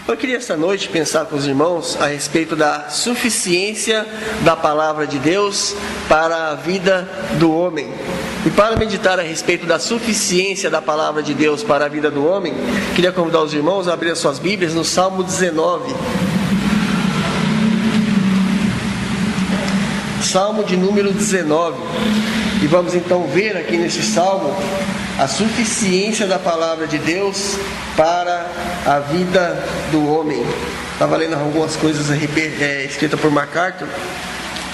Eu queria esta noite pensar com os irmãos a respeito da suficiência da palavra de Deus para a vida do homem. E para meditar a respeito da suficiência da palavra de Deus para a vida do homem, queria convidar os irmãos a abrir as suas Bíblias no Salmo 19. Salmo de número 19. E vamos então ver aqui nesse salmo a suficiência da palavra de Deus para a vida do homem. Estava lendo algumas coisas escritas por MacArthur,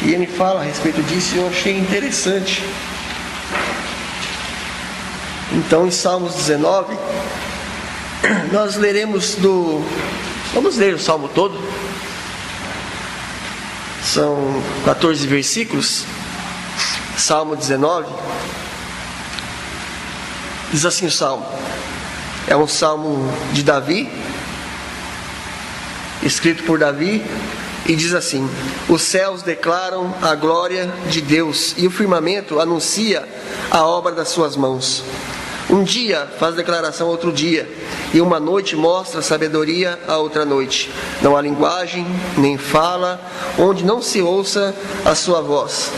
e ele fala a respeito disso e eu achei interessante. Então, em Salmos 19, nós leremos vamos ler o salmo todo. São 14 versículos. Salmo 19. Diz assim o salmo. É um salmo de Davi, escrito por Davi, e diz assim: os céus declaram a glória de Deus, e o firmamento anuncia a obra das suas mãos. Um dia faz declaração a outro dia, e uma noite mostra sabedoria a outra noite. Não há linguagem, nem fala, onde não se ouça a sua voz.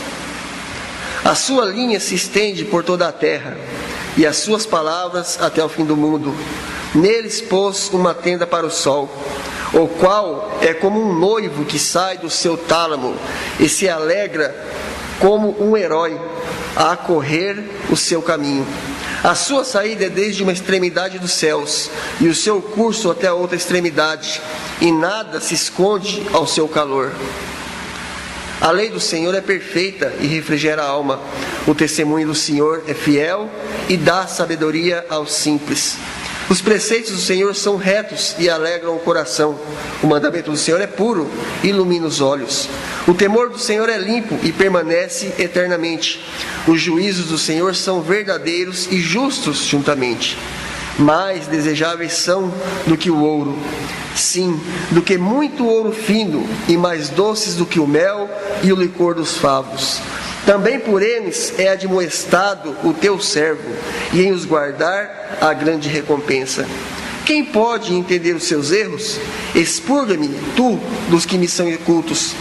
A sua linha se estende por toda a terra, e as suas palavras até o fim do mundo. Neles pôs uma tenda para o sol, o qual é como um noivo que sai do seu tálamo, e se alegra como um herói a correr o seu caminho. A sua saída é desde uma extremidade dos céus, e o seu curso até a outra extremidade, e nada se esconde ao seu calor. A lei do Senhor é perfeita e refrigera a alma. O testemunho do Senhor é fiel e dá sabedoria aos simples. Os preceitos do Senhor são retos e alegram o coração. O mandamento do Senhor é puro e ilumina os olhos. O temor do Senhor é limpo e permanece eternamente. Os juízos do Senhor são verdadeiros e justos juntamente. Mais desejáveis são do que o ouro, sim, do que muito ouro fino, e mais doces do que o mel e o licor dos favos. Também por eles é admoestado o teu servo, e em os guardar a grande recompensa. Quem pode entender os seus erros? Expurga-me, tu, dos que me são ocultos.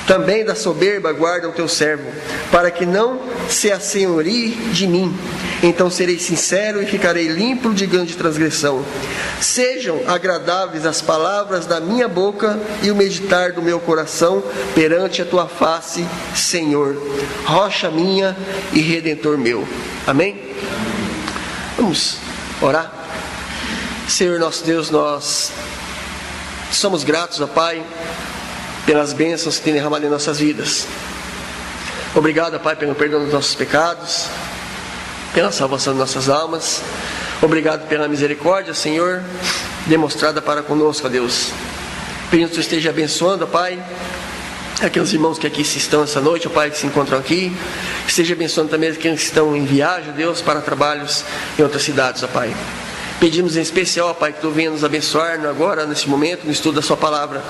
Também da soberba guarda o teu servo, para que não se assenhorie de mim. Então serei sincero e ficarei limpo de grande transgressão. Sejam agradáveis as palavras da minha boca e o meditar do meu coração perante a tua face, Senhor, rocha minha e redentor meu. Amém? Vamos orar. Senhor nosso Deus, nós somos gratos, ó Pai, pelas bênçãos que tem derramado em nossas vidas. Obrigado, Pai, pelo perdão dos nossos pecados, pela salvação de nossas almas. Obrigado pela misericórdia, Senhor, demonstrada para conosco, ó Deus. Pedimos que Tu esteja abençoando, ó Pai, aqueles irmãos que aqui estão essa noite, ó Pai, que se encontram aqui. Esteja abençoando também aqueles que estão em viagem, ó Deus, para trabalhos em outras cidades, ó Pai. Pedimos em especial, ó Pai, que Tu venha nos abençoar agora, nesse momento, no estudo da Sua palavra.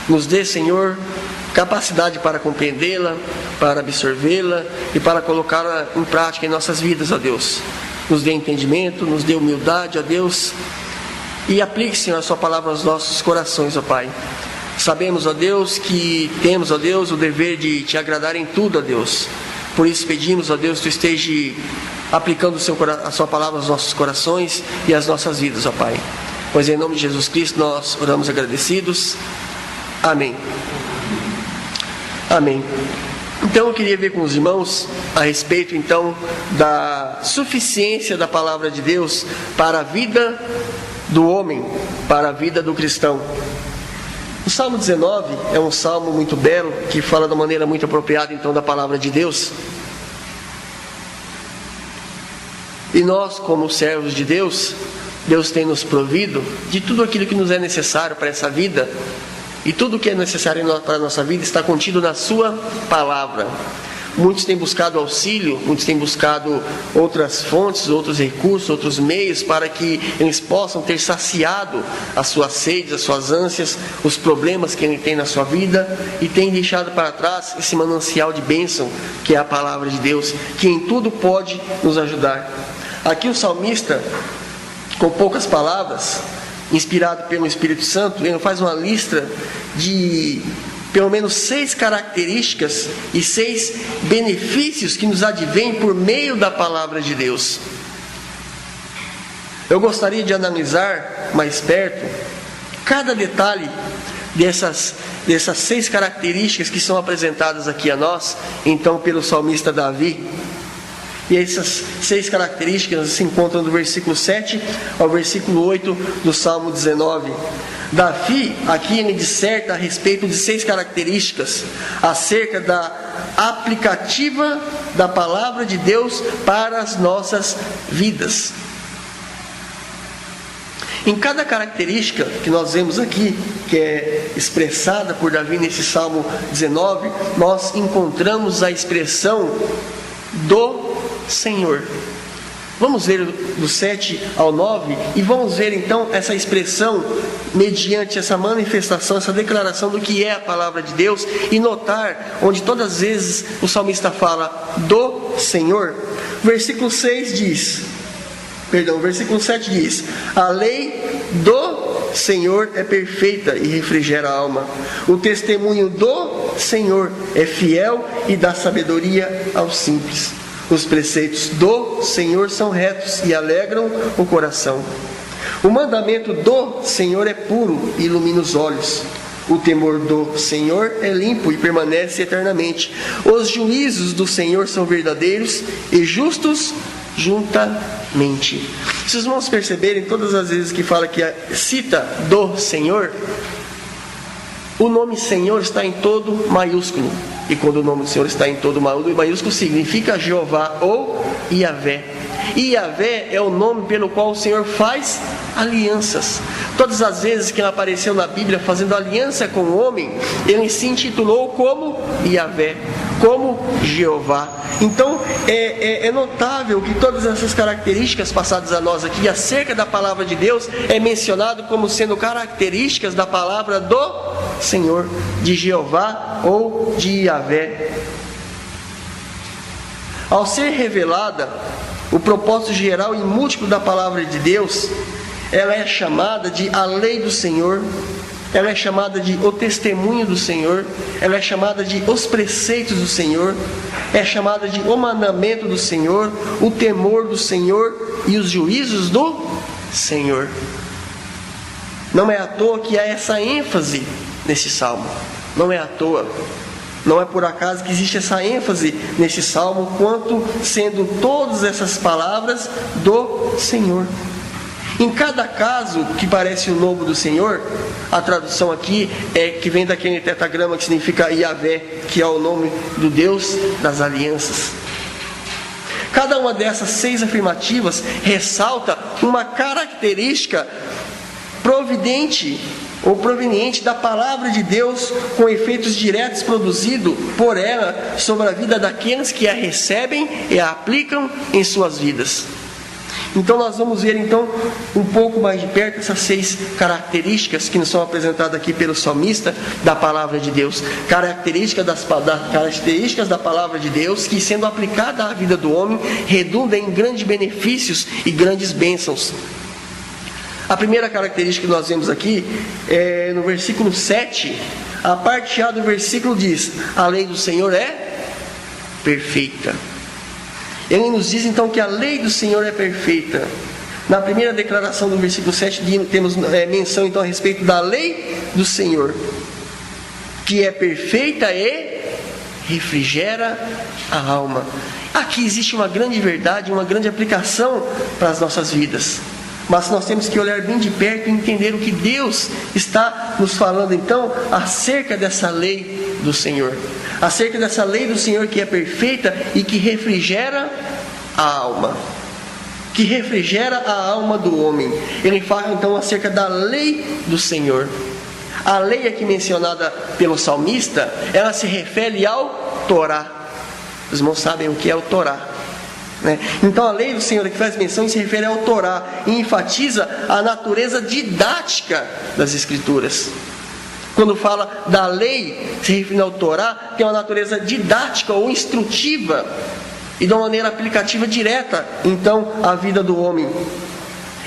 Nos dê, Senhor, capacidade para compreendê-la, para absorvê-la e para colocá-la em prática em nossas vidas, ó Deus. Nos dê entendimento, nos dê humildade, ó Deus, e aplique, Senhor, a Sua palavra aos nossos corações, ó Pai. Sabemos, ó Deus, que temos, ó Deus, o dever de Te agradar em tudo, ó Deus. Por isso pedimos, ó Deus, que Tu esteja aplicando a Sua palavra aos nossos corações e às nossas vidas, ó Pai. Pois em nome de Jesus Cristo nós oramos agradecidos. Amém. Amém. Então eu queria ver com os irmãos a respeito então da suficiência da palavra de Deus para a vida do homem, para a vida do cristão. O Salmo 19 é um salmo muito belo, que fala de maneira muito apropriada então da palavra de Deus. E nós, como servos de Deus, Deus tem nos provido de tudo aquilo que nos é necessário para essa vida. E tudo o que é necessário para a nossa vida está contido na Sua palavra. Muitos têm buscado auxílio, muitos têm buscado outras fontes, outros recursos, outros meios para que eles possam ter saciado as suas sedes, as suas ânsias, os problemas que ele tem na sua vida, e têm deixado para trás esse manancial de bênção que é a palavra de Deus, que em tudo pode nos ajudar. Aqui o salmista, com poucas palavras, inspirado pelo Espírito Santo, ele faz uma lista de pelo menos 6 características e 6 benefícios que nos advêm por meio da palavra de Deus. Eu gostaria de analisar mais perto cada detalhe dessas 6 características que são apresentadas aqui a nós, então, pelo salmista Davi. E essas 6 características se encontram do versículo 7 ao versículo 8 do Salmo 19. Davi, aqui ele disserta a respeito de 6 características acerca da aplicativa da palavra de Deus para as nossas vidas. Em cada característica que nós vemos aqui, que é expressada por Davi nesse Salmo 19, nós encontramos a expressão do Senhor. Vamos ver do 7 ao 9 e vamos ver então essa expressão mediante essa manifestação, essa declaração do que é a palavra de Deus, e notar onde todas as vezes o salmista fala do Senhor. Versículo 7 diz: a lei do Senhor é perfeita e refrigera a alma. O testemunho do Senhor é fiel e dá sabedoria aos simples. Os preceitos do Senhor são retos e alegram o coração. O mandamento do Senhor é puro e ilumina os olhos. O temor do Senhor é limpo e permanece eternamente. Os juízos do Senhor são verdadeiros e justos juntamente. Vocês vão perceberem todas as vezes que fala que cita do Senhor, o nome Senhor está em todo maiúsculo. E quando o nome do Senhor está em todo maiúsculo, significa Jeová ou Iavé. E Iavé é o nome pelo qual o Senhor faz alianças. Todas as vezes que ele apareceu na Bíblia fazendo aliança com o homem, ele se intitulou como Iavé, como Jeová. Então é notável que todas essas características passadas a nós aqui acerca da palavra de Deus é mencionado como sendo características da palavra do Senhor, de Jeová ou de Iavé. Ao ser revelada o propósito geral e múltiplo da palavra de Deus, ela é chamada de a lei do Senhor, ela é chamada de o testemunho do Senhor, ela é chamada de os preceitos do Senhor, é chamada de o mandamento do Senhor, o temor do Senhor e os juízos do Senhor. Não é à toa que há essa ênfase nesse salmo, não é à toa. Não é por acaso que existe essa ênfase nesse salmo, quanto sendo todas essas palavras do Senhor. Em cada caso que parece o nome do Senhor, a tradução aqui é que vem daquele tetragrama que significa Iavé, que é o nome do Deus das alianças. Cada uma dessas 6 afirmativas ressalta uma característica providente ou proveniente da palavra de Deus, com efeitos diretos produzidos por ela sobre a vida daqueles que a recebem e a aplicam em suas vidas. Então nós vamos ver então um pouco mais de perto essas 6 características que nos são apresentadas aqui pelo salmista da palavra de Deus. Características da palavra de Deus que, sendo aplicada à vida do homem, redunda em grandes benefícios e grandes bênçãos. A primeira característica que nós vemos aqui é no versículo 7, a parte A do versículo diz: a lei do Senhor é perfeita. Ele nos diz então que a lei do Senhor é perfeita. Na primeira declaração do versículo 7 temos menção então a respeito da lei do Senhor, que é perfeita e refrigera a alma. Aqui existe uma grande verdade, uma grande aplicação para as nossas vidas. Mas nós temos que olhar bem de perto e entender o que Deus está nos falando então acerca dessa lei do Senhor. Acerca dessa lei do Senhor que é perfeita e que refrigera a alma. Que refrigera a alma do homem. Ele fala então acerca da lei do Senhor. A lei aqui mencionada pelo salmista, ela se refere ao Torá. Os irmãos sabem o que é o Torá. Então a lei do Senhor que faz menção se refere ao Torá e enfatiza a natureza didática das Escrituras. Quando fala da lei se referindo ao Torá, tem uma natureza didática ou instrutiva e de uma maneira aplicativa direta então à vida do homem.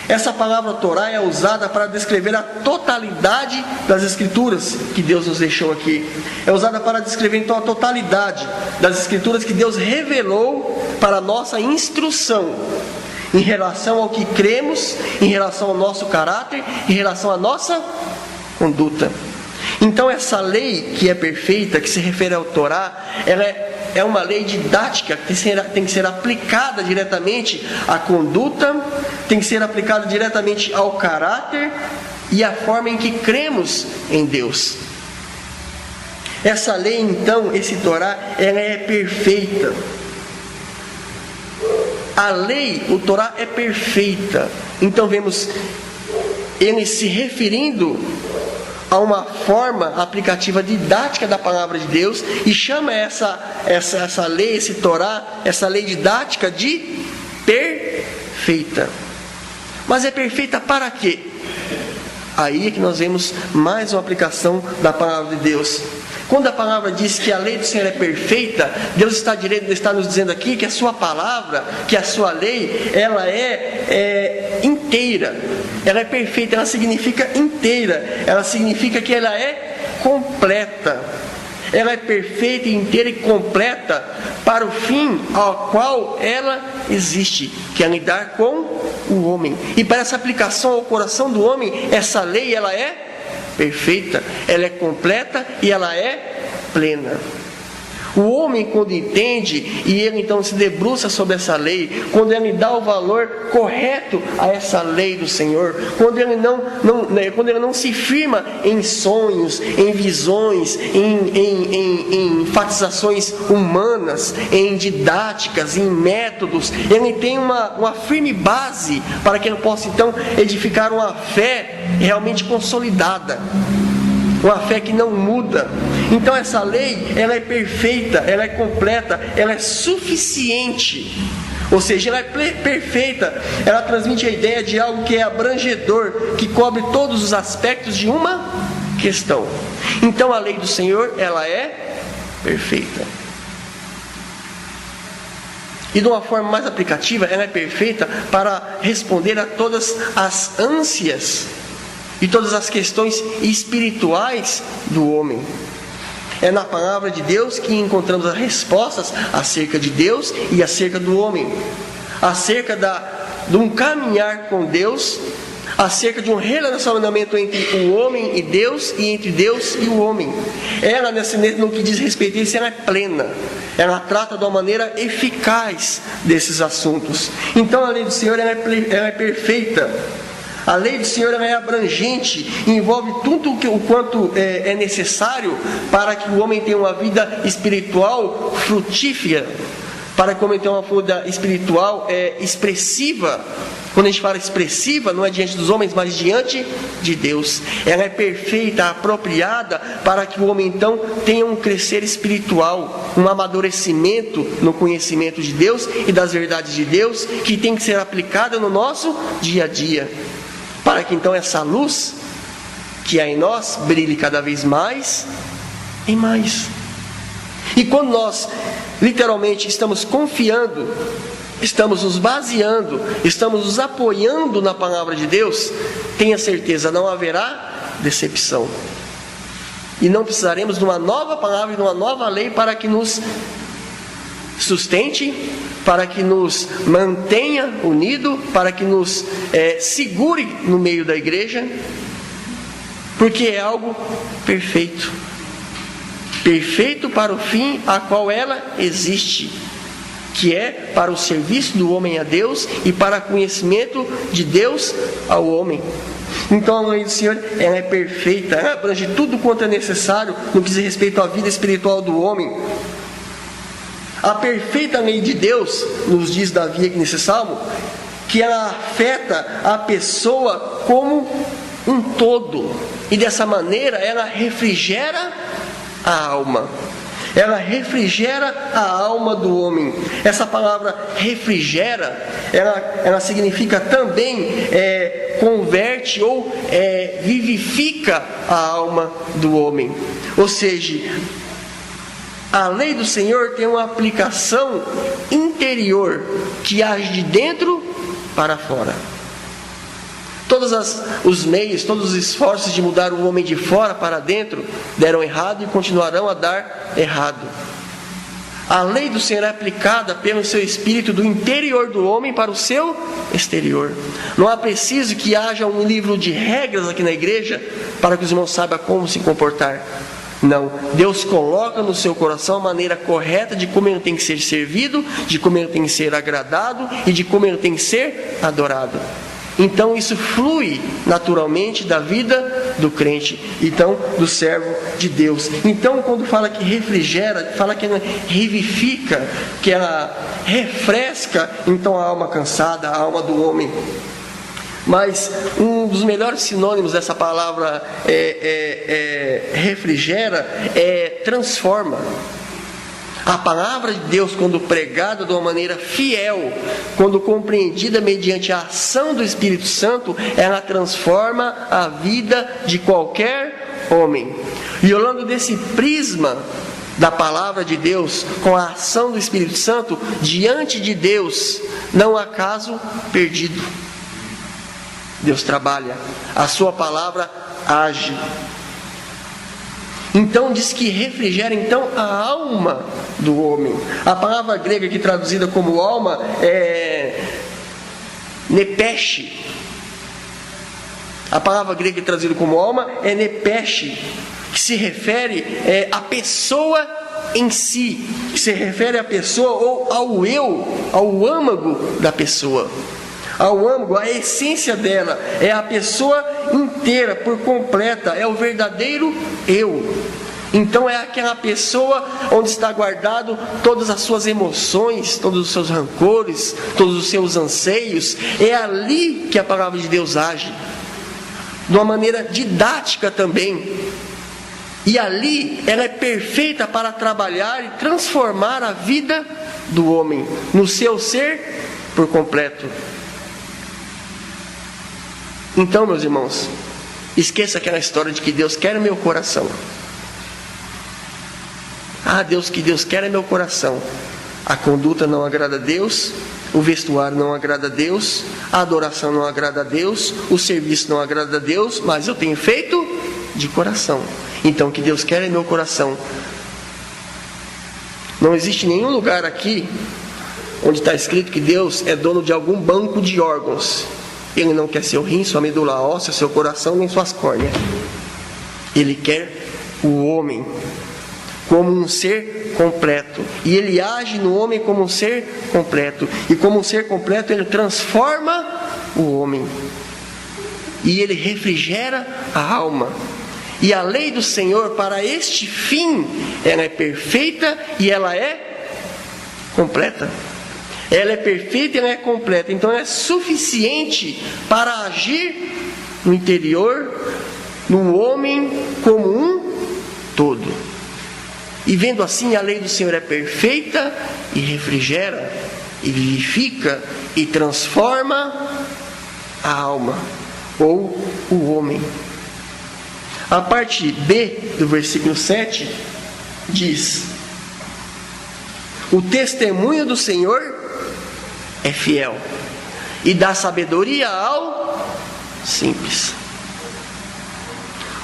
Essa palavra Torá é usada para descrever a totalidade das Escrituras que Deus nos deixou aqui. É usada para descrever então a totalidade das Escrituras que Deus revelou para a nossa instrução, em relação ao que cremos, em relação ao nosso caráter, em relação à nossa conduta. Então essa lei que é perfeita, que se refere ao Torá, ela é uma lei didática que tem que ser aplicada diretamente à conduta, tem que ser aplicada diretamente ao caráter e à forma em que cremos em Deus. Essa lei então, esse Torá, ela é perfeita. A lei, o Torá é perfeita. Então vemos ele se referindo a uma forma aplicativa didática da palavra de Deus e chama essa lei, esse Torá, essa lei didática de perfeita. Mas é perfeita para quê? Aí é que nós vemos mais uma aplicação da palavra de Deus. Quando a palavra diz que a lei do Senhor é perfeita, Deus está nos dizendo aqui que a sua palavra, que a sua lei, ela é inteira. Ela é perfeita, ela significa inteira. Ela significa que ela é completa. Ela é perfeita, inteira e completa para o fim ao qual ela existe, que é lidar com o homem. E para essa aplicação ao coração do homem, essa lei, ela é perfeita, ela é completa e ela é plena. O homem, quando entende e ele então se debruça sobre essa lei, quando ele dá o valor correto a essa lei do Senhor, quando ele não se firma em sonhos, em visões, em enfatizações humanas, em didáticas, em métodos, ele tem uma firme base para que ele possa então edificar uma fé realmente consolidada. Uma fé que não muda. Então essa lei, ela é perfeita, ela é completa, ela é suficiente. Ou seja, ela é perfeita. Ela transmite a ideia de algo que é abrangedor, que cobre todos os aspectos de uma questão. Então a lei do Senhor, ela é perfeita. E de uma forma mais aplicativa, ela é perfeita para responder a todas as ânsias e todas as questões espirituais do homem. É na palavra de Deus que encontramos as respostas acerca de Deus e acerca do homem, acerca de um caminhar com Deus, acerca de um relacionamento entre o homem e Deus e entre Deus e o homem. Ela, no que diz respeito a isso, ela é plena. Ela trata de uma maneira eficaz desses assuntos. Então a lei do Senhor, ela é perfeita. A lei do Senhor, ela é abrangente, envolve tudo o quanto é necessário para que o homem tenha uma vida espiritual frutífera, para que o homem tenha uma vida espiritual expressiva. Quando a gente fala expressiva, não é diante dos homens, mas diante de Deus. Ela é perfeita, apropriada para que o homem então tenha um crescer espiritual, um amadurecimento no conhecimento de Deus e das verdades de Deus, que tem que ser aplicada no nosso dia a dia, para que então essa luz que há em nós brilhe cada vez mais e mais. E quando nós literalmente estamos confiando, estamos nos baseando, estamos nos apoiando na palavra de Deus, tenha certeza, não haverá decepção. E não precisaremos de uma nova palavra, de uma nova lei para que nos sustente, para que nos mantenha unido, para que nos segure no meio da igreja, porque é algo perfeito. Perfeito para o fim a qual ela existe, que é para o serviço do homem a Deus e para o conhecimento de Deus ao homem. Então a lei do Senhor, ela é perfeita, ela abrange tudo quanto é necessário no que diz respeito à vida espiritual do homem. A perfeita lei de Deus, nos diz Davi aqui nesse salmo, que ela afeta a pessoa como um todo, e dessa maneira ela refrigera a alma. Ela refrigera a alma do homem. Essa palavra refrigera, ela significa também converte ou vivifica a alma do homem. Ou seja, a lei do Senhor tem uma aplicação interior que age de dentro para fora. Todos os meios, todos os esforços de mudar o homem de fora para dentro deram errado e continuarão a dar errado. A lei do Senhor é aplicada pelo seu Espírito do interior do homem para o seu exterior. Não é preciso que haja um livro de regras aqui na igreja para que os irmãos saibam como se comportar. Não, Deus coloca no seu coração a maneira correta de como ele tem que ser servido, de como ele tem que ser agradado e de como ele tem que ser adorado. Então isso flui naturalmente da vida do crente, então do servo de Deus. Então quando fala que refrigera, fala que ela revivifica, que ela refresca então a alma cansada, a alma do homem. Mas um dos melhores sinônimos dessa palavra refrigera é transforma. A palavra de Deus, quando pregada de uma maneira fiel, quando compreendida mediante a ação do Espírito Santo, ela transforma a vida de qualquer homem. E olhando desse prisma da palavra de Deus, com a ação do Espírito Santo, diante de Deus, não há caso perdido. Deus trabalha, a sua palavra age. Então diz que refrigera então a alma do homem. A palavra grega aqui traduzida como alma é nepeche. A palavra grega traduzida como alma é nepeche, que se refere à pessoa em si, que se refere à pessoa ou ao eu, ao âmago da pessoa. Ao âmago, a essência dela é a pessoa inteira, por completa, é o verdadeiro eu. Então é aquela pessoa onde está guardado todas as suas emoções, todos os seus rancores, todos os seus anseios. É ali que a palavra de Deus age, de uma maneira didática também. E ali ela é perfeita para trabalhar e transformar a vida do homem, no seu ser por completo. Então, meus irmãos, esqueça aquela história de que Deus quer o meu coração. Que Deus quer é meu coração. A conduta não agrada a Deus, o vestuário não agrada a Deus, a adoração não agrada a Deus, o serviço não agrada a Deus, mas eu tenho feito de coração. Então, o que Deus quer é meu coração. Não existe nenhum lugar aqui onde está escrito que Deus é dono de algum banco de órgãos. Ele não quer seu rim, sua medula óssea, seu coração, nem suas córneas. Ele quer o homem como um ser completo. E ele age no homem como um ser completo. E como um ser completo, ele transforma o homem. E ele refrigera a alma. E a lei do Senhor para este fim, ela é perfeita e ela é completa. Ela é perfeita e ela é completa. Então ela é suficiente para agir no interior, no homem como um todo. E vendo assim, a lei do Senhor é perfeita e refrigera, e vivifica, e transforma a alma, ou o homem. A parte B do versículo 7 diz: o testemunho do Senhor é fiel e dá sabedoria ao simples.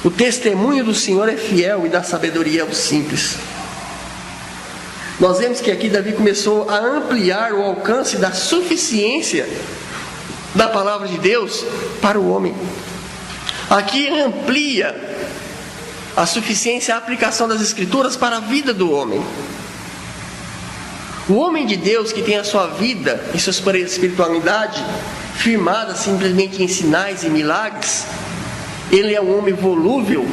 O testemunho do Senhor é fiel e dá sabedoria ao simples. Nós vemos que aqui Davi começou a ampliar o alcance da suficiência da palavra de Deus para o homem. Aqui ele amplia a suficiência, a aplicação das Escrituras para a vida do homem. O homem de Deus que tem a sua vida e sua espiritualidade firmada simplesmente em sinais e milagres, ele é um homem volúvel,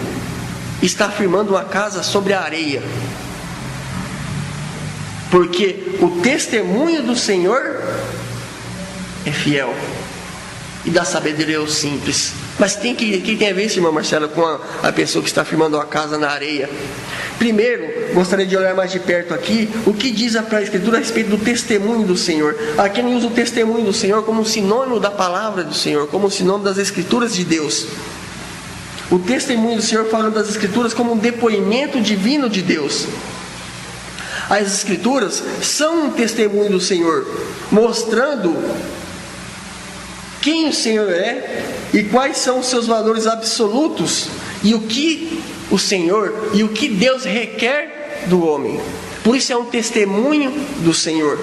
está firmando uma casa sobre a areia. Porque o testemunho do Senhor é fiel e dá sabedoria ao simples. Mas quem tem a ver isso, irmã Marcela, com a pessoa que está firmando uma casa na areia? Primeiro, gostaria de olhar mais de perto aqui o que diz a Escritura a respeito do testemunho do Senhor. Aqui ele usa o testemunho do Senhor como um sinônimo da palavra do Senhor, como um sinônimo das Escrituras de Deus. O testemunho do Senhor falando das Escrituras como um depoimento divino de Deus. As Escrituras são um testemunho do Senhor, mostrando quem o Senhor é e quais são os seus valores absolutos e o que o Senhor e o que Deus requer do homem. Por isso é um testemunho do Senhor.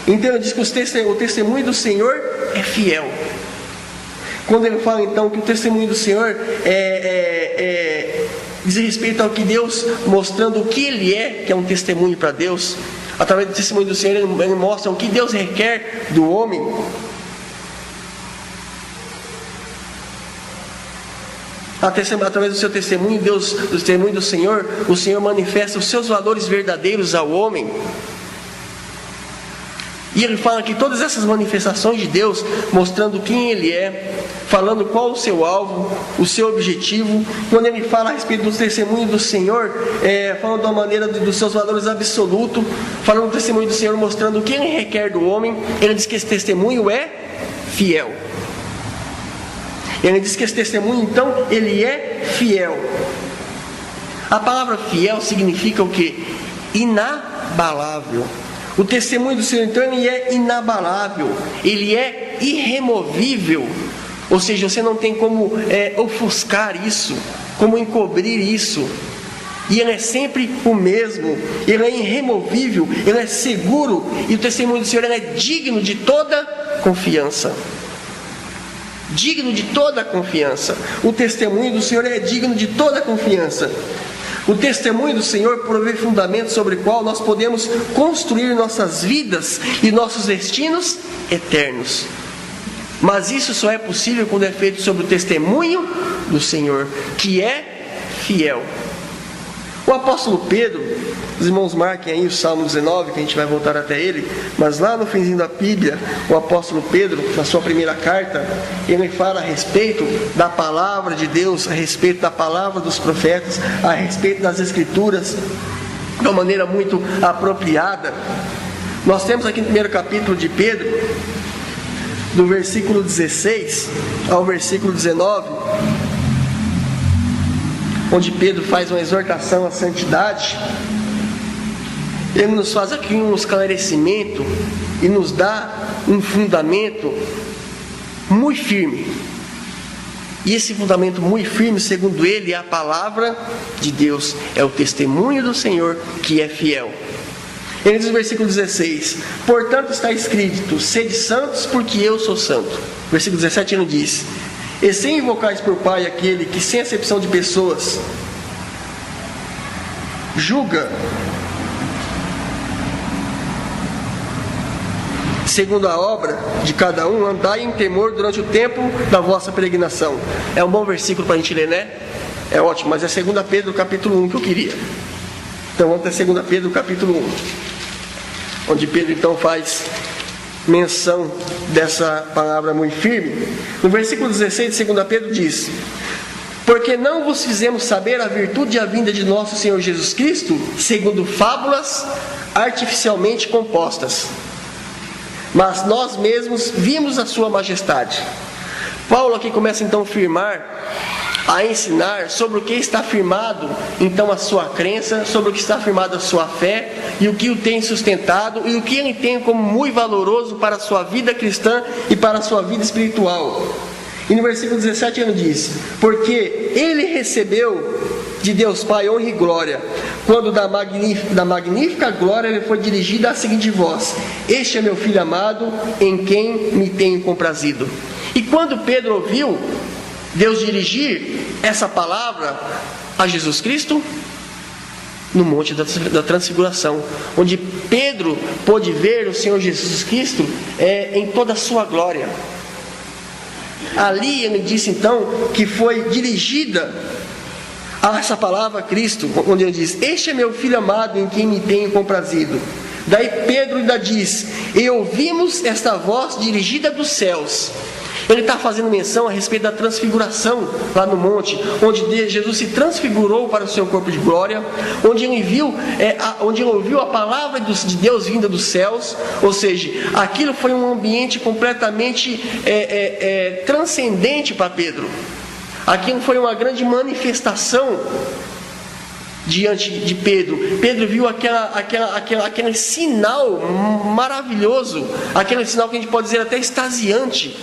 Então ele diz que o testemunho do Senhor é fiel. Quando ele fala então que o testemunho do Senhor diz respeito ao que Deus, mostrando o que Ele é, que é um testemunho para Deus, através do testemunho do Senhor ele mostra o que Deus requer do homem. Através do seu testemunho, do testemunho do Senhor, o Senhor manifesta os seus valores verdadeiros ao homem. E ele fala que todas essas manifestações de Deus, mostrando quem Ele é, falando qual o seu alvo, o seu objetivo. Quando ele fala a respeito do testemunho do Senhor, falando da maneira dos seus valores absolutos, falando do testemunho do Senhor, mostrando o que Ele requer do homem, ele diz que esse testemunho é fiel. Ele diz que esse testemunho, então, ele é fiel. A palavra fiel significa o quê? Inabalável. O testemunho do Senhor, então, ele é inabalável, ele é irremovível. Ou seja, você não tem como ofuscar isso, como encobrir isso. E ele é sempre o mesmo, ele é irremovível, ele é seguro. E o testemunho do Senhor ele é digno de toda confiança. Digno de toda confiança. O testemunho do Senhor é digno de toda confiança. O testemunho do Senhor provê fundamento sobre o qual nós podemos construir nossas vidas e nossos destinos eternos. Mas isso só é possível quando é feito sobre o testemunho do Senhor, que é fiel. O apóstolo Pedro, os irmãos marquem aí o Salmo 19, que a gente vai voltar até ele, mas lá no finzinho da Bíblia, o apóstolo Pedro, na sua primeira carta, ele fala a respeito da palavra de Deus, a respeito da palavra dos profetas, a respeito das Escrituras, de uma maneira muito apropriada. Nós temos aqui no primeiro capítulo de Pedro, do versículo 16 ao versículo 19, onde Pedro faz uma exortação à santidade. Ele nos faz aqui um esclarecimento e nos dá um fundamento muito firme. E esse fundamento muito firme, segundo ele, é a palavra de Deus, é o testemunho do Senhor que é fiel. Ele diz no versículo 16: portanto está escrito, sede santos porque eu sou santo. Versículo 17 ele diz: e sem invocais por Pai aquele que sem acepção de pessoas julga segundo a obra de cada um, andai em temor durante o tempo da vossa peregrinação. É um bom versículo para a gente ler, né? É ótimo, mas é 2 Pedro capítulo 1 que eu queria. Então vamos até 2 Pedro capítulo 1, onde Pedro então faz menção dessa palavra muito firme. No versículo 16 de 2 Pedro diz: porque não vos fizemos saber a virtude e a vinda de nosso Senhor Jesus Cristo, segundo fábulas artificialmente compostas, mas nós mesmos vimos a sua majestade. Paulo aqui começa então a ensinar sobre o que está firmado então a sua crença, sobre o que está firmado a sua fé, e o que o tem sustentado, e o que ele tem como muito valoroso para a sua vida cristã e para a sua vida espiritual. E no versículo 17 ele diz: porque ele recebeu de Deus Pai honra e glória, quando da magnífica glória ele foi dirigida a seguinte voz: este é meu filho amado, em quem me tenho comprazido. E quando Pedro ouviu Deus dirigir essa palavra a Jesus Cristo? No Monte da Transfiguração, onde Pedro pôde ver o Senhor Jesus Cristo em toda a sua glória. Ali ele disse então que foi dirigida a essa palavra a Cristo, onde ele diz: este é meu filho amado, em quem me tenho comprazido. Daí Pedro ainda diz: e ouvimos esta voz dirigida dos céus. Ele está fazendo menção a respeito da transfiguração lá no monte, onde Jesus se transfigurou para o seu corpo de glória, onde ele ouviu a palavra de Deus vinda dos céus. Ou seja, aquilo foi um ambiente completamente transcendente para Pedro. Aquilo foi uma grande manifestação diante de Pedro. Pedro viu aquele sinal maravilhoso, aquele sinal que a gente pode dizer até extasiante,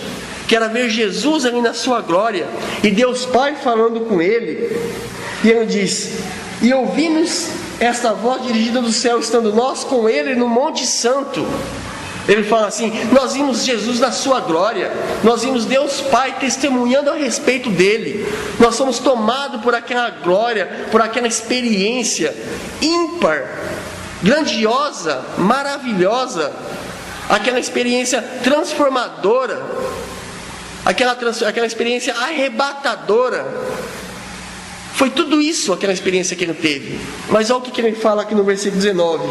que era ver Jesus ali na sua glória, e Deus Pai falando com ele. E ele diz: e ouvimos esta voz dirigida do céu, estando nós com ele no Monte Santo. Ele fala assim: nós vimos Jesus na sua glória, nós vimos Deus Pai testemunhando a respeito dele, nós somos tomados por aquela glória, por aquela experiência ímpar, grandiosa, maravilhosa, aquela experiência transformadora, aquela experiência arrebatadora. Foi tudo isso aquela experiência que ele teve. Mas olha o que ele fala aqui no versículo 19: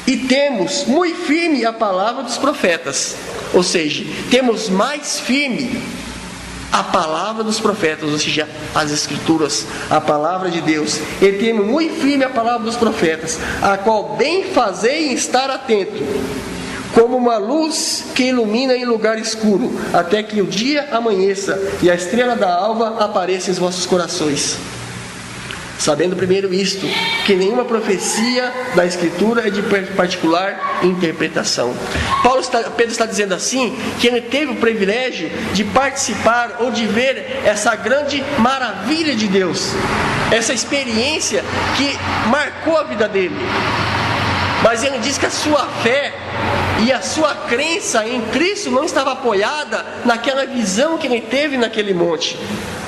e temos muito firme a palavra dos profetas. Ou seja, temos mais firme a palavra dos profetas, ou seja, as escrituras, a palavra de Deus. E temos muito firme a palavra dos profetas, a qual bem fazei em estar atento, como uma luz que ilumina em lugar escuro, até que o dia amanheça e a estrela da alva apareça em vossos corações. Sabendo primeiro isto, que nenhuma profecia da Escritura é de particular interpretação. Pedro está dizendo assim, que ele teve o privilégio de participar ou de ver essa grande maravilha de Deus, essa experiência que marcou a vida dele. Mas ele diz que a sua fé e a sua crença em Cristo não estava apoiada naquela visão que ele teve naquele monte,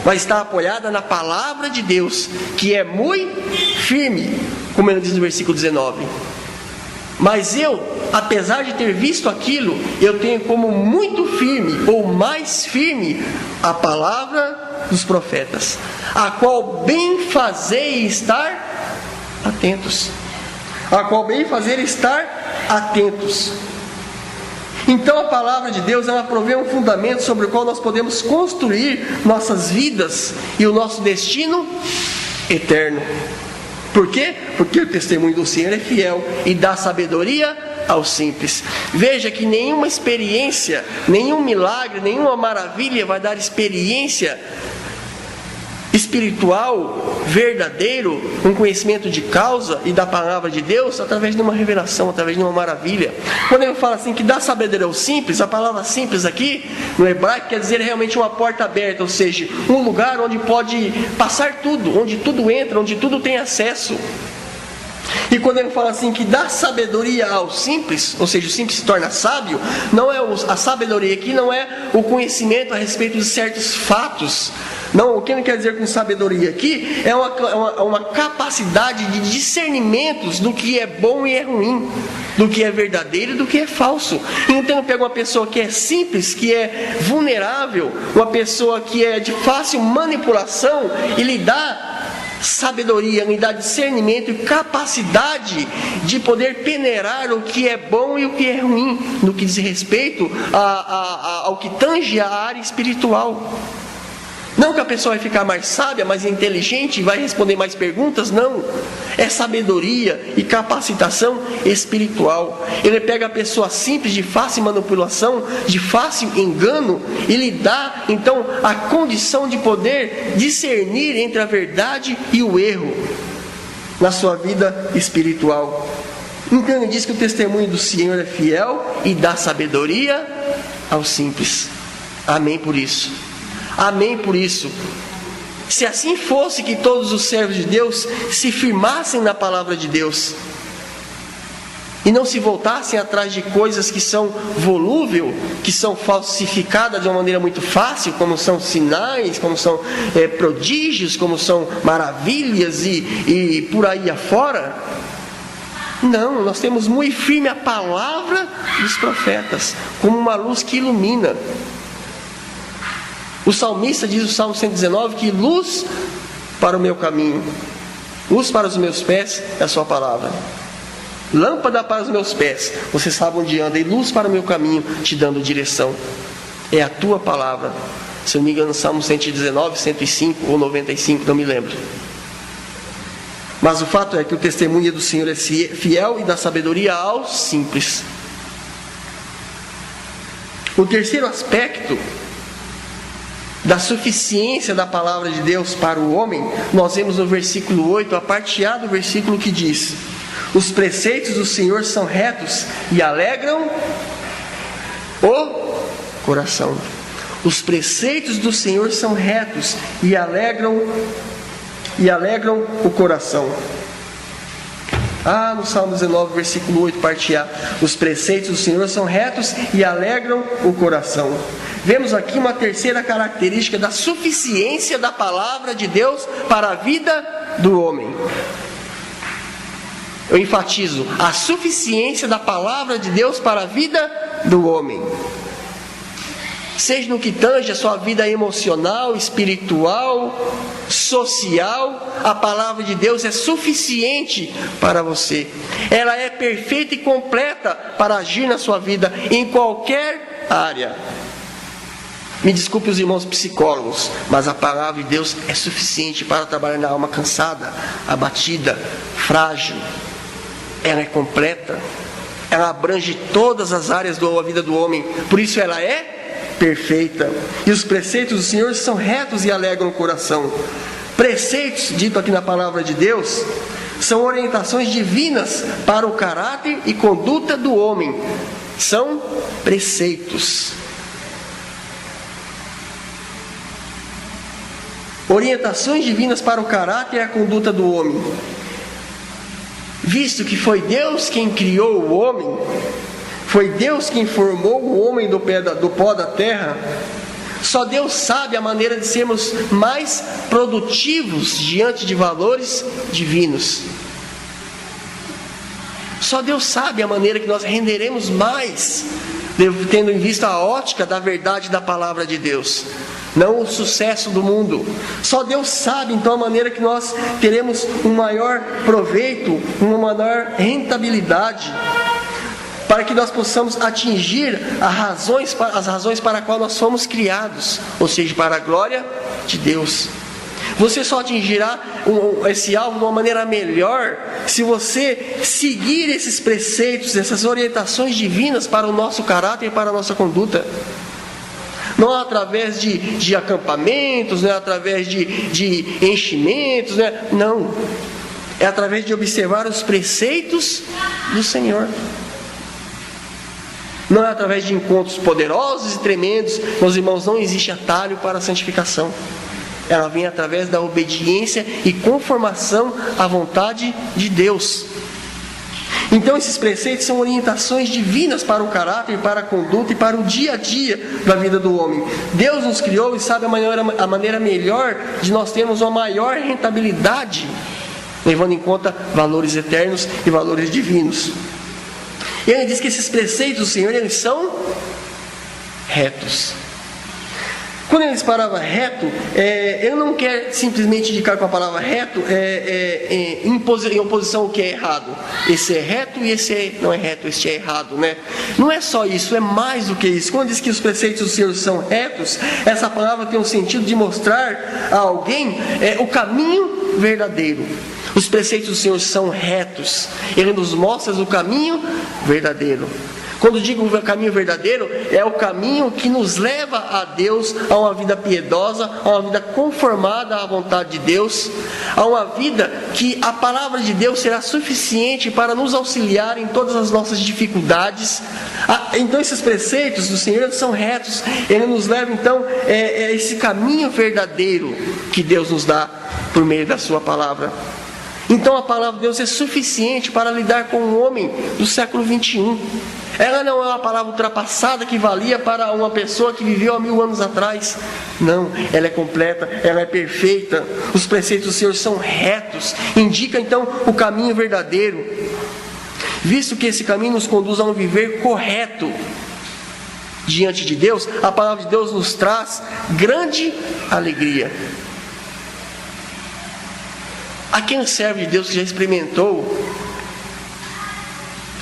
mas está apoiada na palavra de Deus, que é muito firme, como ele diz no versículo 19. Mas eu, apesar de ter visto aquilo, eu tenho como muito firme, ou mais firme, a palavra dos profetas, a qual bem fazei estar atentos. A qual bem fazer estar atentos. Então a palavra de Deus, ela provê um fundamento sobre o qual nós podemos construir nossas vidas e o nosso destino eterno. Por quê? Porque o testemunho do Senhor é fiel e dá sabedoria aos simples. Veja que nenhuma experiência, nenhum milagre, nenhuma maravilha vai dar experiência espiritual, verdadeiro, um conhecimento de causa e da palavra de Deus, através de uma revelação, através de uma maravilha. Quando ele fala assim que dá sabedoria aos simples, a palavra simples aqui, no hebraico, quer dizer realmente uma porta aberta, ou seja, um lugar onde pode passar tudo, onde tudo entra, onde tudo tem acesso. E quando ele fala assim que dá sabedoria ao simples, ou seja, o simples se torna sábio, não é a sabedoria aqui não é o conhecimento a respeito de certos fatos. Não, o que ele quer dizer com sabedoria aqui é uma capacidade de discernimentos do que é bom e é ruim, do que é verdadeiro e do que é falso. Então pega uma pessoa que é simples, que é vulnerável, uma pessoa que é de fácil manipulação, e lhe dá sabedoria, lhe dá discernimento e capacidade de poder peneirar o que é bom e o que é ruim, no que diz respeito ao que tange a área espiritual. Não que a pessoa vai ficar mais sábia, mais inteligente e vai responder mais perguntas, não. É sabedoria e capacitação espiritual. Ele pega a pessoa simples, de fácil manipulação, de fácil engano, e lhe dá então a condição de poder discernir entre a verdade e o erro na sua vida espiritual. Então ele diz que o testemunho do Senhor é fiel e dá sabedoria aos simples. Amém por isso. Amém por isso. Se assim fosse, que todos os servos de Deus se firmassem na palavra de Deus e não se voltassem atrás de coisas que são volúveis, que são falsificadas de uma maneira muito fácil, como são sinais, como são prodígios, como são maravilhas e por aí afora. Não, nós temos muito firme a palavra dos profetas, como uma luz que ilumina. O salmista diz no Salmo 119 que luz para o meu caminho, luz para os meus pés é a sua palavra. Lâmpada para os meus pés, você sabe onde anda, e luz para o meu caminho, te dando direção. É a tua palavra. Se eu não me engano, Salmo 119, 105 ou 95, não me lembro. Mas o fato é que o testemunho do Senhor é fiel e dá sabedoria aos simples. O terceiro aspecto da suficiência da palavra de Deus para o homem, nós vemos no versículo 8, a parte A do versículo que diz: os preceitos do Senhor são retos e alegram o coração. Os preceitos do Senhor são retos e alegram o coração. No Salmo 19, versículo 8, parte A: os preceitos do Senhor são retos e alegram o coração. Vemos aqui uma terceira característica da suficiência da palavra de Deus para a vida do homem. Eu enfatizo: a suficiência da palavra de Deus para a vida do homem. Seja no que tange a sua vida emocional, espiritual, social, a palavra de Deus é suficiente para você. Ela é perfeita e completa para agir na sua vida em qualquer área. Me desculpe os irmãos psicólogos, mas a palavra de Deus é suficiente para trabalhar na alma cansada, abatida, frágil. Ela é completa. Ela abrange todas as áreas da vida do homem. Por isso ela é perfeita. E os preceitos do Senhor são retos e alegram o coração. Preceitos, dito aqui na palavra de Deus, são orientações divinas para o caráter e conduta do homem. São preceitos. Orientações divinas para o caráter e a conduta do homem. Visto que foi Deus quem criou o homem, foi Deus quem formou o homem do pó da terra, só Deus sabe a maneira de sermos mais produtivos diante de valores divinos. Só Deus sabe a maneira que nós renderemos mais, tendo em vista a ótica da verdade da palavra de Deus, não o sucesso do mundo. Só Deus sabe então a maneira que nós teremos um maior proveito, uma maior rentabilidade, para que nós possamos atingir as razões para as quais nós fomos criados, ou seja, para a glória de Deus. Você só atingirá esse alvo de uma maneira melhor se você seguir esses preceitos, essas orientações divinas para o nosso caráter e para a nossa conduta. Não é através de acampamentos, não é através de enchimentos, não. É através de observar os preceitos do Senhor. Não é através de encontros poderosos e tremendos. Meus irmãos, não existe atalho para a santificação. Ela vem através da obediência e conformação à vontade de Deus. Então esses preceitos são orientações divinas para o caráter, para a conduta e para o dia a dia da vida do homem. Deus nos criou e sabe a maneira melhor de nós termos uma maior rentabilidade, levando em conta valores eternos e valores divinos. E ele diz que esses preceitos do Senhor, eles são retos. Quando ele diz palavra reto, ele não quer simplesmente indicar com a palavra reto em oposição ao que é errado. Esse é reto e esse não é reto, este é errado, né? Não é só isso, é mais do que isso. Quando diz que os preceitos do Senhor são retos, essa palavra tem o sentido de mostrar a alguém o caminho verdadeiro. Os preceitos do Senhor são retos. Ele nos mostra o caminho verdadeiro. Quando digo o caminho verdadeiro, é o caminho que nos leva a Deus, a uma vida piedosa, a uma vida conformada à vontade de Deus, a uma vida que a palavra de Deus será suficiente para nos auxiliar em todas as nossas dificuldades. Então esses preceitos do Senhor são retos. Ele nos leva então a esse caminho verdadeiro que Deus nos dá por meio da sua palavra. Então a palavra de Deus é suficiente para lidar com o homem do século 21. Ela não é uma palavra ultrapassada que valia para uma pessoa que viveu há 1000 anos atrás. Não, ela é completa, ela é perfeita. Os preceitos do Senhor são retos, indica então o caminho verdadeiro. Visto que esse caminho nos conduz a um viver correto diante de Deus, a palavra de Deus nos traz grande alegria. A quem serve de Deus que já experimentou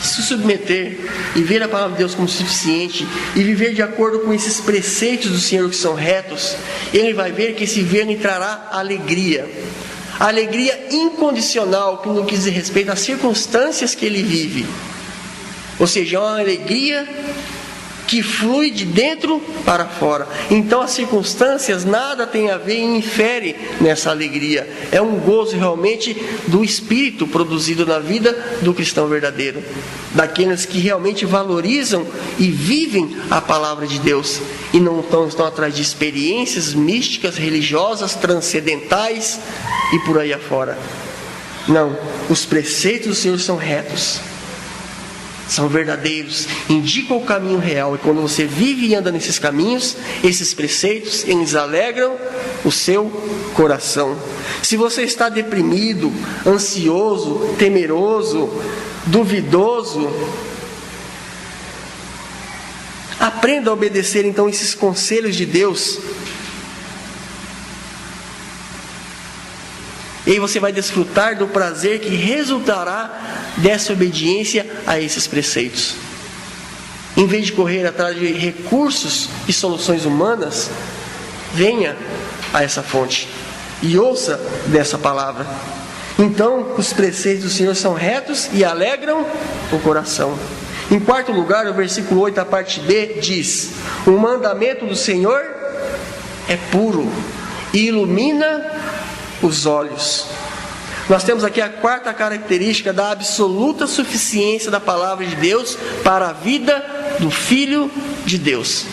se submeter e ver a palavra de Deus como suficiente e viver de acordo com esses preceitos do Senhor que são retos, ele vai ver que esse viver lhe trará alegria. Alegria incondicional, que no que diz respeito às circunstâncias que ele vive. Ou seja, é uma alegria que flui de dentro para fora. Então as circunstâncias nada tem a ver e infere nessa alegria. É um gozo realmente do Espírito produzido na vida do cristão verdadeiro, daqueles que realmente valorizam e vivem a palavra de Deus e não estão atrás de experiências místicas, religiosas, transcendentais e por aí afora. Não, os preceitos do Senhor são retos, são verdadeiros, indicam o caminho real. E quando você vive e anda nesses caminhos, esses preceitos, eles alegram o seu coração. Se você está deprimido, ansioso, temeroso, duvidoso, aprenda a obedecer então esses conselhos de Deus. E aí você vai desfrutar do prazer que resultará dessa obediência a esses preceitos. Em vez de correr atrás de recursos e soluções humanas, venha a essa fonte e ouça dessa palavra. Então, os preceitos do Senhor são retos e alegram o coração. Em quarto lugar, o versículo 8, a parte B, diz: o mandamento do Senhor é puro e ilumina os olhos. Nós temos aqui a quarta característica da absoluta suficiência da palavra de Deus para a vida do Filho de Deus.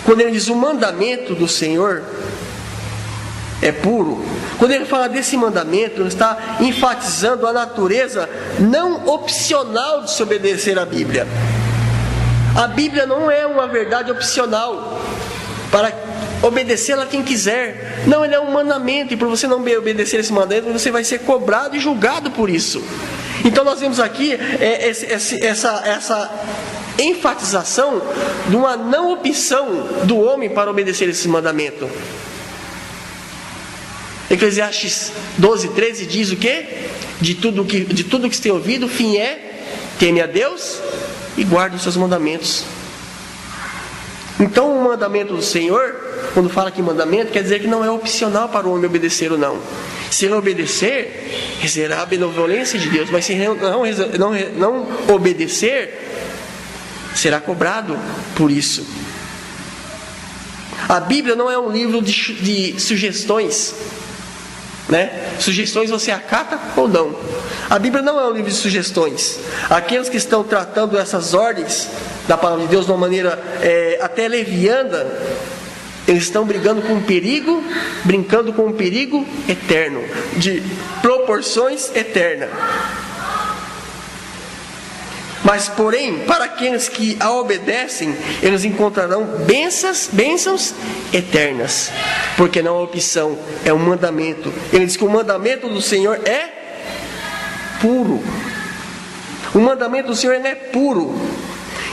Quando ele diz o mandamento do Senhor é puro, quando ele fala desse mandamento, ele está enfatizando a natureza não opcional de se obedecer à Bíblia. A Bíblia não é uma verdade opcional para obedecê-la quem quiser. Não, ele é um mandamento, e por você não obedecer esse mandamento, você vai ser cobrado e julgado por isso. Então nós vemos aqui essa enfatização de uma não opção do homem para obedecer esse mandamento. Eclesiastes 12:13 diz o quê? De tudo que se tem ouvido, o fim é: teme a Deus e guarde os seus mandamentos. Então o mandamento do Senhor, quando fala aqui mandamento, quer dizer que não é opcional para o homem obedecer ou não. Se ele obedecer, receberá a benevolência de Deus, mas se não obedecer, será cobrado por isso. A Bíblia não é um livro de sugestões, né? Sugestões você acata ou não. A Bíblia não é um livro de sugestões. Aqueles que estão tratando essas ordens da palavra de Deus de uma maneira até leviana, eles estão brincando com um perigo eterno, de proporções eternas. Mas, porém, para aqueles que a obedecem, eles encontrarão bênçãos eternas, porque não é uma opção, é um mandamento. Ele diz que o mandamento do Senhor é puro. O mandamento do Senhor é puro.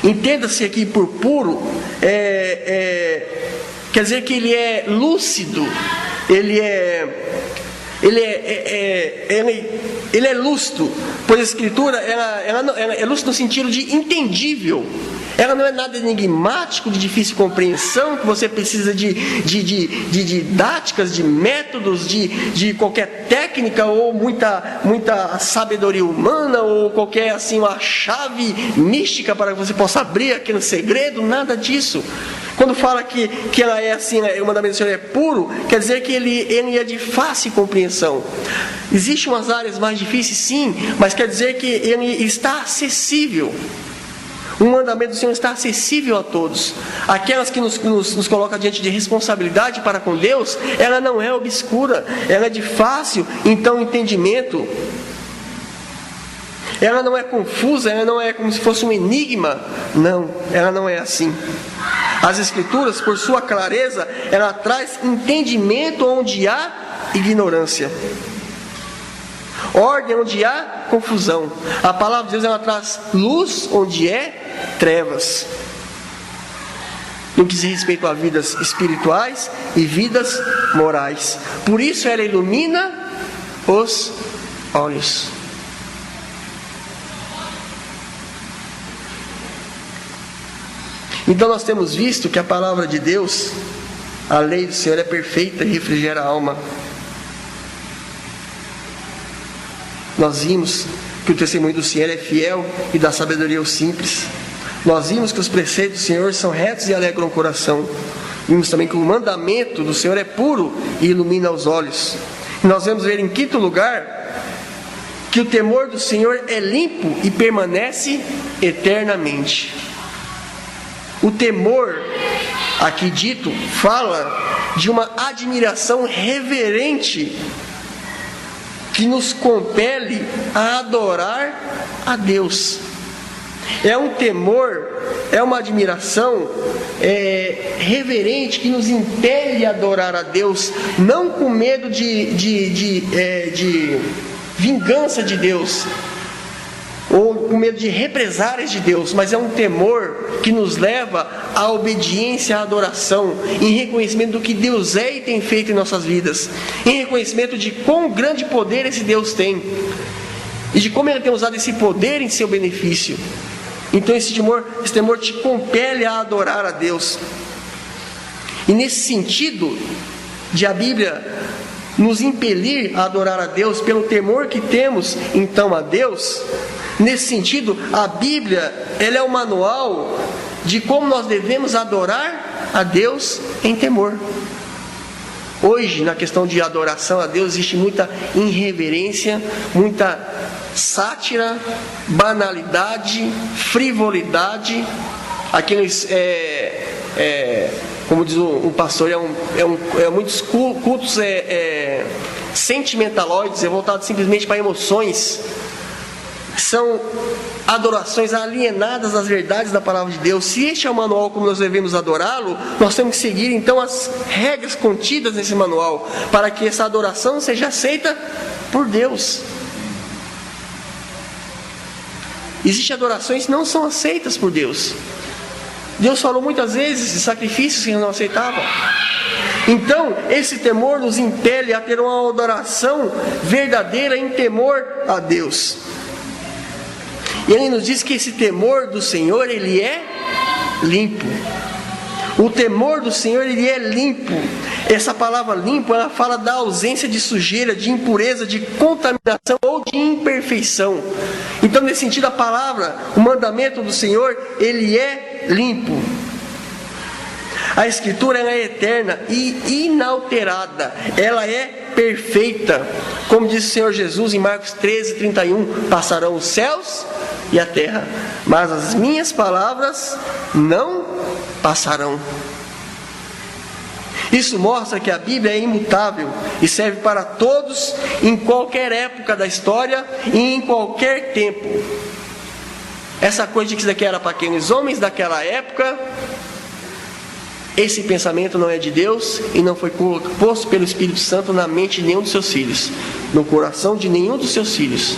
Entenda-se aqui por puro, quer dizer que ele é lúcido, ele é lúcido, pois a Escritura ela é lúcida no sentido de entendível. Ela não é nada enigmático, de difícil compreensão, que você precisa de didáticas, de métodos, de qualquer técnica ou muita sabedoria humana ou qualquer assim uma chave mística para que você possa abrir aquele segredo, nada disso. Quando fala que ela é assim, o mandamento do Senhor é puro, quer dizer que ele é de fácil compreensão. Existem umas áreas mais difíceis, sim, mas quer dizer que ele está acessível. O mandamento do Senhor está acessível a todos. Aquelas que nos colocam diante de responsabilidade para com Deus, ela não é obscura, ela é de fácil então entendimento. Ela não é confusa, ela não é como se fosse um enigma. Não, ela não é assim. As Escrituras, por sua clareza, ela traz entendimento onde há ignorância, ordem onde há confusão. A palavra de Deus ela traz luz onde é trevas, no que diz respeito a vidas espirituais e vidas morais. Por isso ela ilumina os olhos. Então nós temos visto que a palavra de Deus, a lei do Senhor é perfeita e refrigera a alma. Nós vimos que o testemunho do Senhor é fiel e dá sabedoria aos simples. Nós vimos que os preceitos do Senhor são retos e alegram o coração. Vimos também que o mandamento do Senhor é puro e ilumina os olhos. E nós vamos ver em quinto lugar que o temor do Senhor é limpo e permanece eternamente. O temor, aqui dito, fala de uma admiração reverente que nos compele a adorar a Deus. É um temor, é uma admiração reverente que nos impele a adorar a Deus, não com medo de vingança de Deus, ou com medo de represálias de Deus, mas é um temor que nos leva à obediência, à adoração, em reconhecimento do que Deus é e tem feito em nossas vidas, em reconhecimento de quão grande poder esse Deus tem, e de como Ele tem usado esse poder em seu benefício. Então esse temor te compele a adorar a Deus. E nesse sentido, de a Bíblia nos impelir a adorar a Deus pelo temor que temos então a Deus, nesse sentido, a Bíblia ela é o manual de como nós devemos adorar a Deus em temor. Hoje, na questão de adoração a Deus, existe muita irreverência, muita sátira, banalidade, frivolidade. Aqueles, como diz um pastor, muitos cultos sentimentaloides, voltados simplesmente para emoções. São adorações alienadas das verdades da palavra de Deus. Se este é o manual como nós devemos adorá-lo, nós temos que seguir então as regras contidas nesse manual, para que essa adoração seja aceita por Deus. Existem adorações que não são aceitas por Deus. Deus falou muitas vezes de sacrifícios que não aceitava. Então, esse temor nos impele a ter uma adoração verdadeira em temor a Deus. E Ele nos diz que esse temor do Senhor, ele é limpo. O temor do Senhor, ele é limpo. Essa palavra limpo, ela fala da ausência de sujeira, de impureza, de contaminação ou de imperfeição. Então, nesse sentido, a palavra, o mandamento do Senhor, ele é limpo. A Escritura ela é eterna e inalterada. Ela é perfeita. Como disse o Senhor Jesus em Marcos 13:31, passarão os céus e a terra, mas as minhas palavras não passarão. Isso mostra que a Bíblia é imutável e serve para todos, em qualquer época da história e em qualquer tempo. Essa coisa de que isso daqui era para aqueles homens daquela época, esse pensamento não é de Deus e não foi posto pelo Espírito Santo na mente de nenhum dos seus filhos, no coração de nenhum dos seus filhos.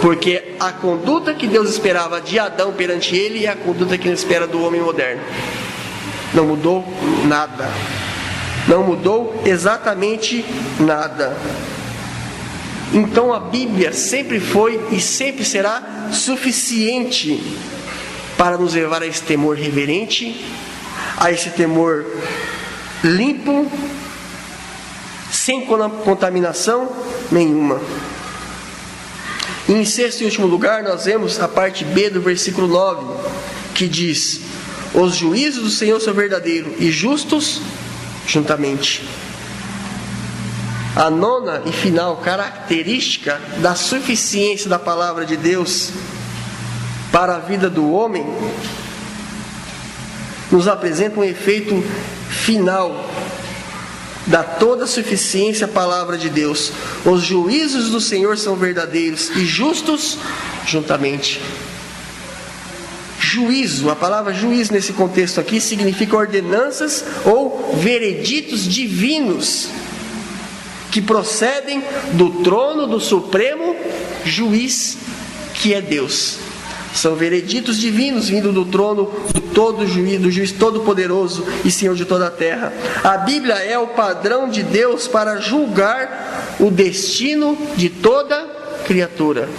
Porque a conduta que Deus esperava de Adão perante ele é a conduta que Ele espera do homem moderno. Não mudou nada. Não mudou exatamente nada. Então a Bíblia sempre foi e sempre será suficiente para nos levar a esse temor reverente, a esse temor limpo, sem contaminação nenhuma. E em sexto e último lugar, nós vemos a parte B do versículo 9, que diz: os juízos do Senhor são verdadeiros e justos juntamente. A nona e final característica da suficiência da palavra de Deus para a vida do homem nos apresenta um efeito final da toda a suficiência a palavra de Deus. Os juízos do Senhor são verdadeiros e justos juntamente. Juízo, a palavra juízo nesse contexto aqui significa ordenanças ou vereditos divinos que procedem do trono do supremo juiz que é Deus. São vereditos divinos vindo do trono do todo juiz, do juiz todo-poderoso e Senhor de toda a terra. A Bíblia é o padrão de Deus para julgar o destino de toda criatura.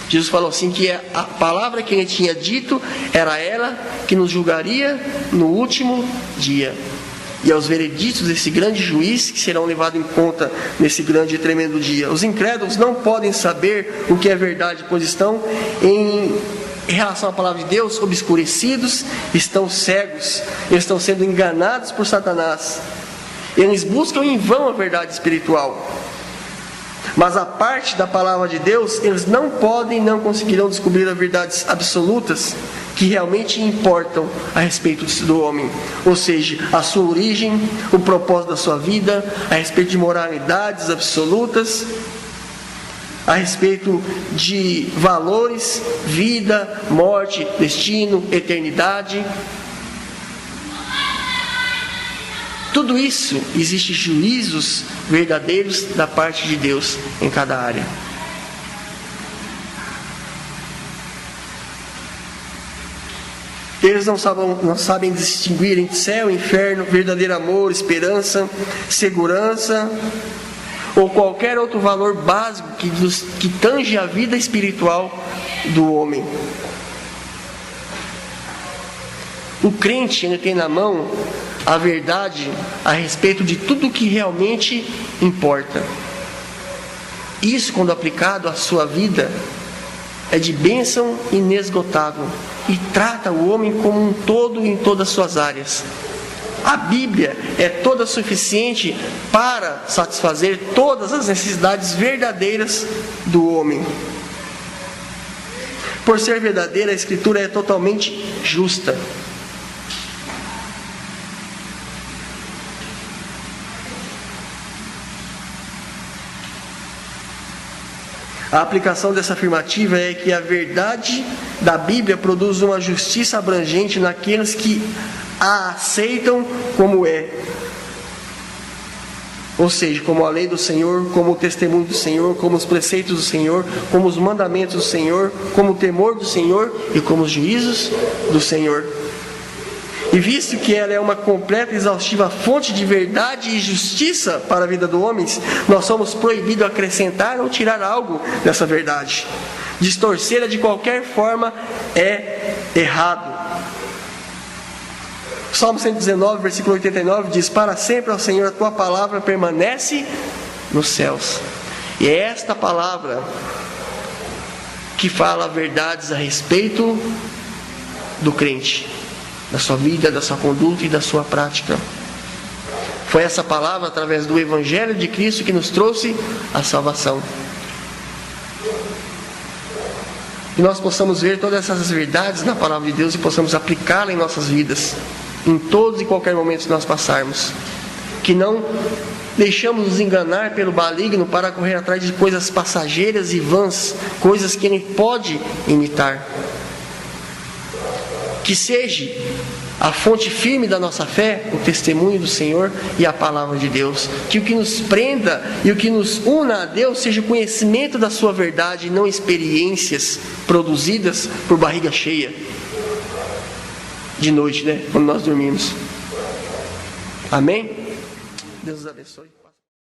Jesus falou assim que a palavra que Ele tinha dito era ela que nos julgaria no último dia. e aos vereditos desse grande juiz que serão levados em conta nesse grande e tremendo dia. Os incrédulos não podem saber o que é verdade, pois estão em relação à palavra de Deus obscurecidos, estão cegos, eles estão sendo enganados por Satanás. Eles buscam em vão a verdade espiritual. Mas a parte da palavra de Deus, eles não podem, não conseguirão descobrir as verdades absolutas que realmente importam a respeito do homem. Ou seja, a sua origem, o propósito da sua vida, a respeito de moralidades absolutas, a respeito de valores, vida, morte, destino, eternidade. Tudo isso, existe juízos verdadeiros da parte de Deus em cada área. Eles não sabem distinguir entre céu, inferno, verdadeiro amor, esperança, segurança, ou qualquer outro valor básico que tange a vida espiritual do homem. O crente, ele tem na mão a verdade a respeito de tudo o que realmente importa. Isso, quando aplicado à sua vida, é de bênção inesgotável e trata o homem como um todo em todas as suas áreas. A Bíblia é toda suficiente para satisfazer todas as necessidades verdadeiras do homem. Por ser verdadeira, a Escritura é totalmente justa. A aplicação dessa afirmativa é que a verdade da Bíblia produz uma justiça abrangente naqueles que a aceitam como é. Ou seja, como a lei do Senhor, como o testemunho do Senhor, como os preceitos do Senhor, como os mandamentos do Senhor, como o temor do Senhor e como os juízos do Senhor. E visto que ela é uma completa e exaustiva fonte de verdade e justiça para a vida dos homens, nós somos proibidos de acrescentar ou tirar algo dessa verdade. Distorcê-la de qualquer forma é errado. Salmo 119, versículo 89 diz: para sempre, ó Senhor, a tua palavra permanece nos céus. E é esta palavra que fala verdades a respeito do crente, da sua vida, da sua conduta e da sua prática. Foi essa palavra, através do Evangelho de Cristo, que nos trouxe a salvação. Que nós possamos ver todas essas verdades na palavra de Deus e possamos aplicá-la em nossas vidas, em todos e qualquer momento que nós passarmos. Que não deixamos nos enganar pelo maligno para correr atrás de coisas passageiras e vãs, coisas que ele pode imitar. Que seja a fonte firme da nossa fé, o testemunho do Senhor e a palavra de Deus. Que o que nos prenda e o que nos una a Deus seja o conhecimento da sua verdade e não experiências produzidas por barriga cheia de noite, quando nós dormimos. Amém? Deus os abençoe.